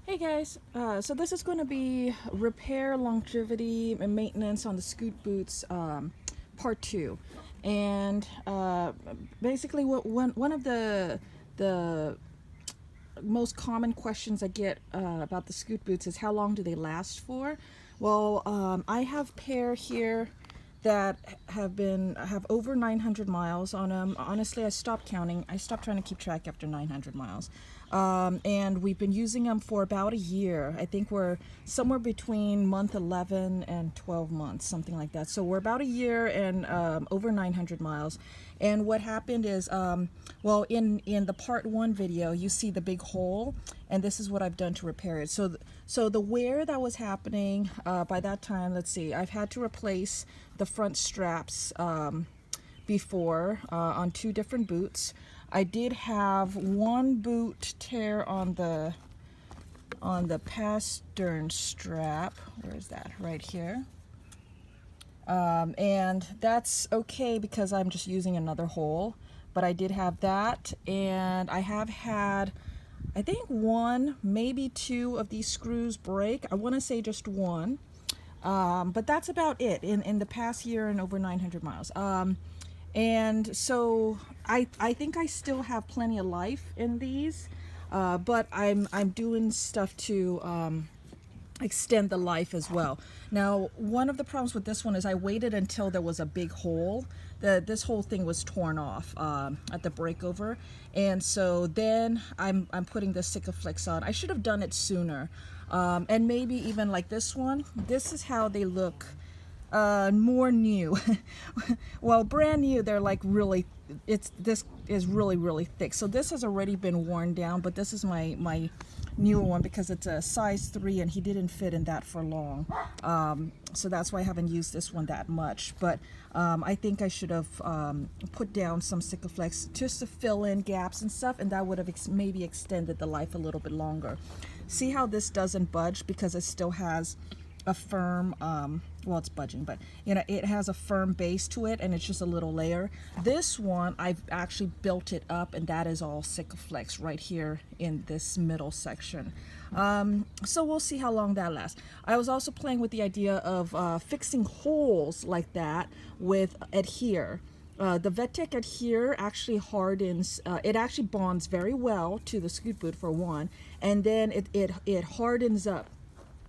Hey guys, so this is going to be repair, longevity, and maintenance on the scoot boots part 2. And basically one of the most common questions I get about the scoot boots is how long do they last for? Well, I have pair here that have over 900 miles on them. Honestly, I stopped counting. I stopped trying to keep track after 900 miles. And we've been using them for about a year. I think we're somewhere between month 11 and 12 months, something like that. So we're about a year and over 900 miles. And what happened is, well, in the part 1 video, you see the big hole, and this is what I've done to repair it. So the wear that was happening by that time, let's see, I've had to replace the front straps before on 2 different boots. I did have one boot tear on the pastern strap. Where is that? Right here. And that's okay because I'm just using another hole, but I did have that, and I have had, I think, 1, maybe 2 of these screws break. I want to say just 1, but that's about it in the past year and over 900 miles. And so I think I still have plenty of life in these, but I'm doing stuff to extend the life as well. Now, one of the problems with this one is I waited until there was a big hole. This whole thing was torn off at the breakover, and so then I'm putting the Sikaflex on. I should have done it sooner, and maybe even like this one. This is how they look. More new. Well, brand new, they're like really, this is really thick. So this has already been worn down, but this is my newer one because it's a size 3 and he didn't fit in that for long. So that's why I haven't used this one that much. But I think I should have put down some Sikaflex just to fill in gaps and stuff, and that would have maybe extended the life a little bit longer. See how this doesn't budge because it still has a firm, well, it's budging, but you know, it has a firm base to it, and it's just a little layer. This one, I've actually built it up, and that is all Sikaflex right here in this middle section. So we'll see how long that lasts. I was also playing with the idea of fixing holes like that with adhere. The Vetic adhere actually hardens, it actually bonds very well to the scoot boot for one, and then it hardens up.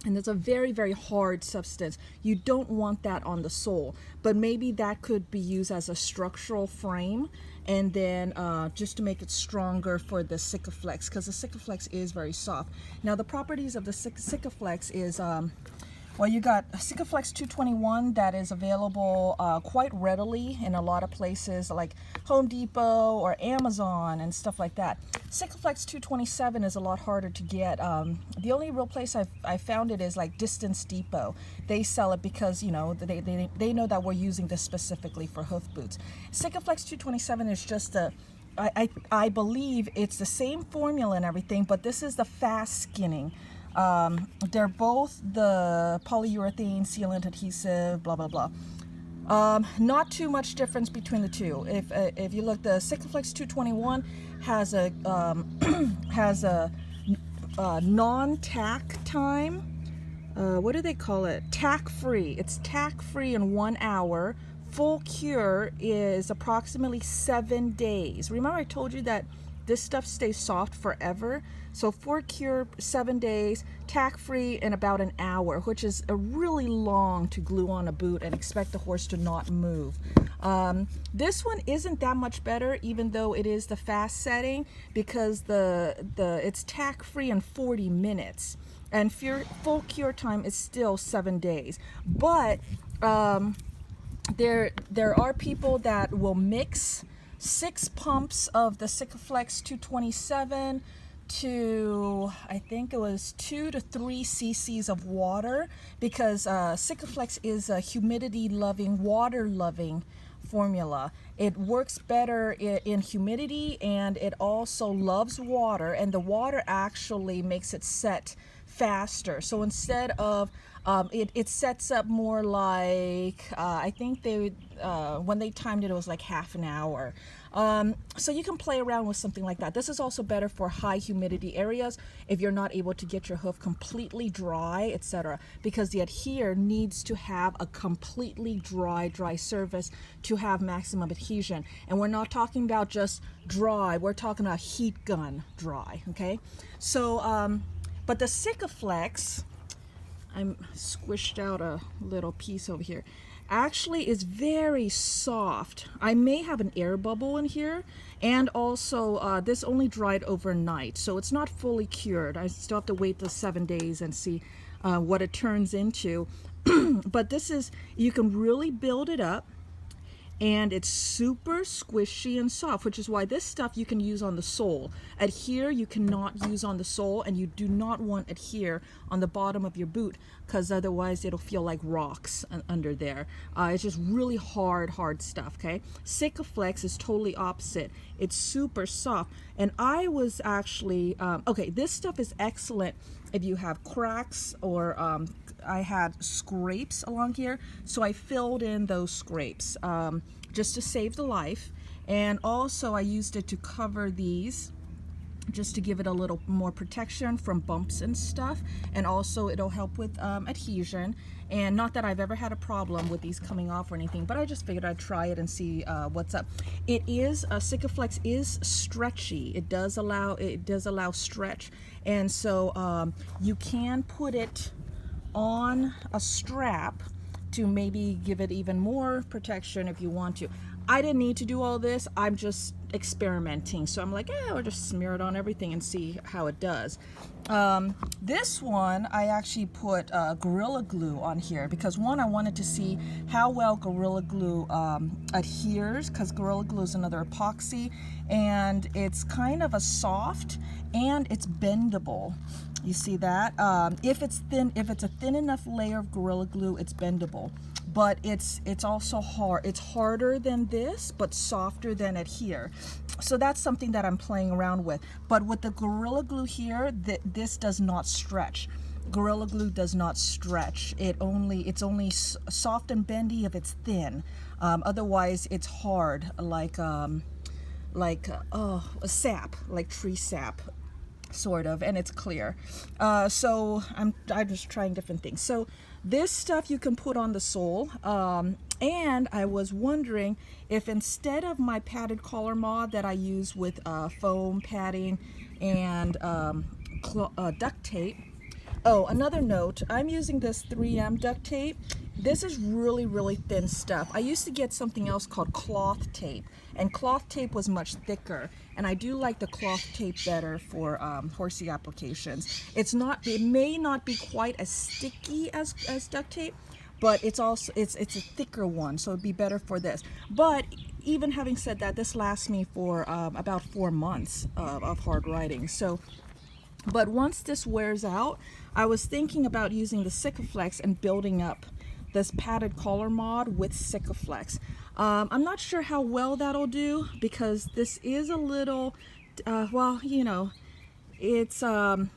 And it's a very hard substance. You don't want that on the sole, but maybe that could be used as a structural frame, and then just to make it stronger for the Sikaflex, because the Sikaflex is very soft. Now the properties of the Sikaflex is, well, you got Sikaflex 221 that is available quite readily in a lot of places like Home Depot or Amazon and stuff like that. Sikaflex 227 is a lot harder to get. The only real place I found it is like Distance Depot. They sell it because, you know, they know that we're using this specifically for hoof boots. Sikaflex 227 is just a, I believe it's the same formula and everything, but this is the fast skinning. They're both the polyurethane sealant adhesive, blah blah blah. Not too much difference between the two. If you look, the Sikaflex 221 has a non-tack time. What do they call it? Tack free. It's tack free in 1 hour. Full cure is approximately 7 days. Remember I told you that this stuff stays soft forever. So for cure, 7 days, tack free in about an hour, which is a really long to glue on a boot and expect the horse to not move. This one isn't that much better, even though it is the fast setting, because it's tack free in 40 minutes, and full cure time is still 7 days. But there are people that will mix 6 pumps of the Sikaflex 227 to, I think it was 2 to 3 cc's of water, because Sikaflex is a humidity loving, water loving formula. It works better in humidity, and it also loves water, and the water actually makes it set faster. So instead of it sets up more like I think they when they timed it, it was like half an hour. So you can play around with something like that. This is also better for high humidity areas if you're not able to get your hoof completely dry, etc. Because the adhere needs to have a completely dry surface to have maximum adhesion. And we're not talking about just dry, we're talking about heat gun dry, okay? So, but the Sikaflex, I'm squished out a little piece over here, actually is very soft. I may have an air bubble in here, and also this only dried overnight, so it's not fully cured. I still have to wait the 7 days and see what it turns into. But this is, you can really build it up, and it's super squishy and soft, which is why this stuff you can use on the sole. Adhere you cannot use on the sole, and you do not want adhere on the bottom of your boot, because otherwise it'll feel like rocks under there. It's just really hard stuff, okay? Sikaflex is totally opposite. It's super soft, and I was actually, okay, this stuff is excellent if you have cracks or I had scrapes along here, so I filled in those scrapes just to save the life. And also I used it to cover these, just to give it a little more protection from bumps and stuff, and also it'll help with adhesion. And not that I've ever had a problem with these coming off or anything, but I just figured I'd try it and see what's up. It is Sikaflex is stretchy. It does allow stretch, and so you can put it on a strap to maybe give it even more protection if you want to. I didn't need to do all this. I'm just experimenting, so I'm like, I'll just smear it on everything and see how it does. This one I actually put Gorilla Glue on here because, one, I wanted to see how well Gorilla Glue adheres, because Gorilla Glue is another epoxy, and it's kind of a soft and it's bendable. You see that? If it's a thin enough layer of Gorilla Glue, it's bendable. But it's also hard. It's harder than this, but softer than Adhere. So that's something that I'm playing around with. But with the Gorilla Glue here, this does not stretch. Gorilla Glue does not stretch. It's only soft and bendy if it's thin. Otherwise, it's hard, like a sap, like tree sap, sort of, and it's clear. So I'm just trying different things. So this stuff you can put on the sole, and I was wondering if instead of my padded collar mod that I use with foam padding and duct tape. Oh, another note, I'm using this 3M duct tape. This is really, really thin stuff. I used to get something else called cloth tape, and cloth tape was much thicker, and I do like the cloth tape better for horsey applications. It may not be quite as sticky as duct tape, but it's a thicker one, so it'd be better for this. But even having said that, this lasts me for about 4 months of hard riding. So, but once this wears out, I was thinking about using the Sikaflex and building up this padded collar mod with Sikaflex. I'm not sure how well that'll do, because this is a little, well, you know, it's the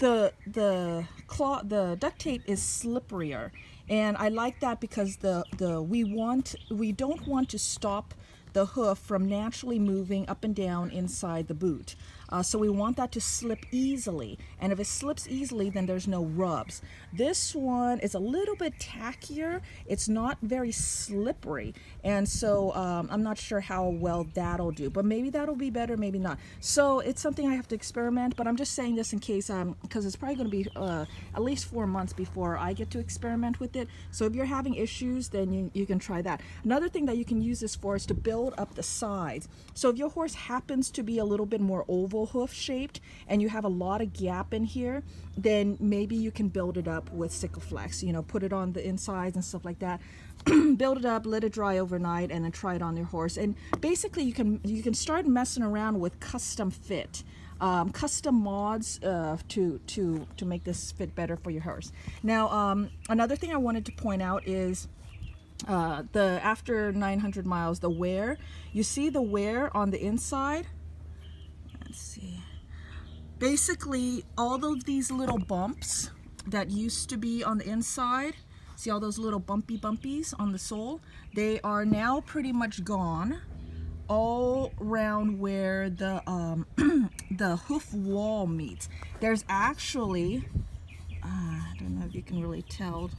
duct tape is slipperier, and I like that because we don't want to stop the hoof from naturally moving up and down inside the boot. So we want that to slip easily, and if it slips easily, then there's no rubs. This one is a little bit tackier. It's not very slippery, and so I'm not sure how well that'll do, but maybe that'll be better, maybe not. So it's something I have to experiment, but I'm just saying this in case, because it's probably going to be at least 4 months before I get to experiment with it. So if you're having issues, then you can try that. Another thing that you can use this for is to build up the sides. So if your horse happens to be a little bit more oval hoof shaped and you have a lot of gap in here, then maybe you can build it up with Sikaflex. You know, put it on the insides and stuff like that. Build it up, let it dry overnight, and then try it on your horse. And basically you can start messing around with custom fit, custom mods to make this fit better for your horse. Now, another thing I wanted to point out is after 900 miles, the wear. You see the wear on the inside? Let's see. Basically, all of these little bumps that used to be on the inside. See all those little bumpies on the sole? They are now pretty much gone all around where the the hoof wall meets. There's actually, I don't know if you can really tell,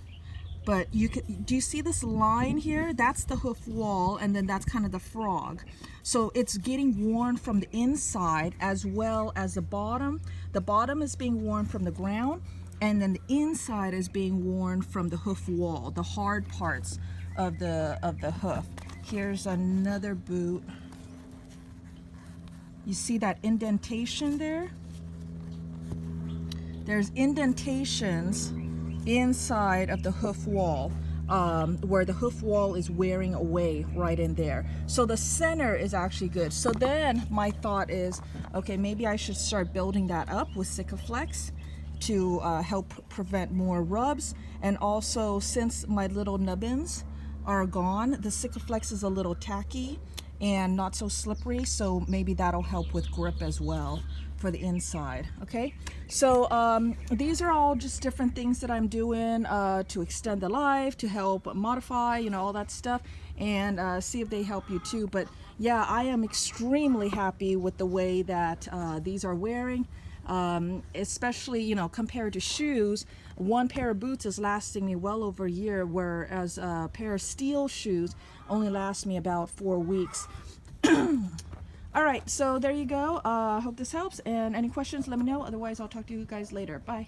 but do you see this line here? That's the hoof wall, and then that's kind of the frog. So it's getting worn from the inside as well as the bottom. The bottom is being worn from the ground, and then the inside is being worn from the hoof wall, the hard parts of the hoof. Here's another boot. You see that indentation there? There's indentations inside of the hoof wall, where the hoof wall is wearing away right in there. So the center is actually good. So then my thought is, okay, maybe I should start building that up with Sikaflex to help prevent more rubs. And also, since my little nubbins are gone, the Sikaflex is a little tacky and not so slippery, so maybe that'll help with grip as well for the inside. Okay, so these are all just different things that I'm doing to extend the life, to help modify, you know, all that stuff, and see if they help you too. But yeah, I am extremely happy with the way that these are wearing, especially, you know, compared to shoes. One pair of boots is lasting me well over a year, whereas a pair of steel shoes only lasts me about 4 weeks. All right, so there you go. Hope this helps, and any questions, let me know. Otherwise, I'll talk to you guys later. Bye.